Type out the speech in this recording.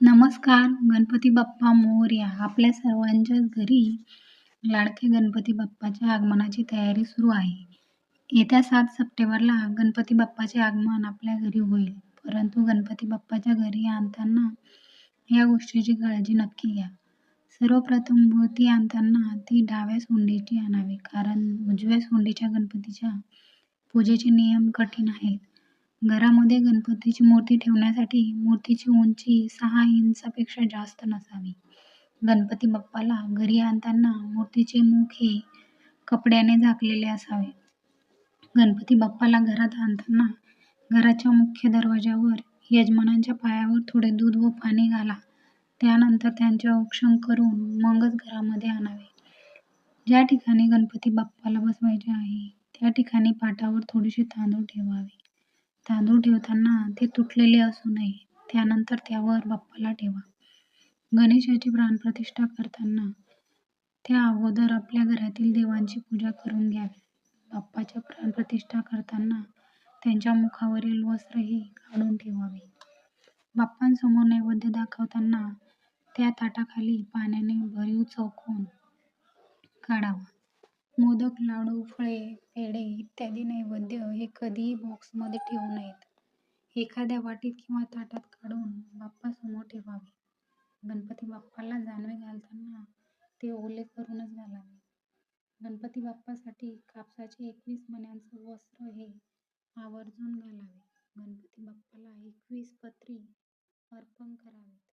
नमस्कार, गणपती बाप्पा मोरया. आपल्या सर्वांच्याच घरी लाडक्या गणपती बाप्पाच्या आगमनाची तयारी सुरू आहे. येत्या 7 सप्टेंबरला गणपती बाप्पाचे आगमन आपल्या घरी होईल. परंतु गणपती बाप्पाच्या घरी आणताना या गोष्टीची काळजी नक्की घ्या. सर्वप्रथम मूर्ती आणताना ती डाव्या सोंडीची आणावी, कारण उजव्या सोंडीच्या गणपतीच्या पूजेचे नियम कठीण आहेत. घरामध्ये गणपतीची मूर्ती ठेवण्यासाठी मूर्तीची उंची 6 इंचापेक्षा जास्त नसावी. गणपती बाप्पाला घरी आणताना मूर्तीचे मुख हे कपड्याने झाकलेले असावे. गणपती बाप्पाला घरात आणताना घराच्या मुख्य दरवाजावर यजमानांच्या पायावर थोडे दूध व पाणी घाला. त्यानंतर त्यांचे औक्षण करून मगच घरामध्ये आणावे. ज्या ठिकाणी गणपती बाप्पाला बसवायचे आहे त्या ठिकाणी पाटावर थोडेसे तांदूळ ठेवावे. तांदूळ ठेवताना ते तुटलेले असू नये. त्यानंतर त्यावर बाप्पाला ठेवा. गणेशाची प्राणप्रतिष्ठा करताना त्या अगोदर आपल्या घरातील देवांची पूजा करून घ्यावी. बाप्पाच्या प्राणप्रतिष्ठा करताना त्यांच्या मुखावरील वस्त्र हे काढून ठेवावे. बाप्पांसमोर नैवेद्य दाखवताना त्या ताटाखाली पाण्याने भरीव चौकोन काढावा. मोदक, लाडू, फळे, पेढे इत्यादी नैवेद्य हे कधीही बॉक्समध्ये ठेवू नयेत. एखाद्या वाटीत किंवा ताटात काढून बाप्पासमोर ठेवावे. गणपती बाप्पाला जानवे घालताना ते ओले करूनच घालावे. गणपती बाप्पासाठी कापसाचे 21 मण्यांचं वस्त्र हे आवर्जून घालावे. गणपती बाप्पाला 21 पत्री अर्पण करावेत.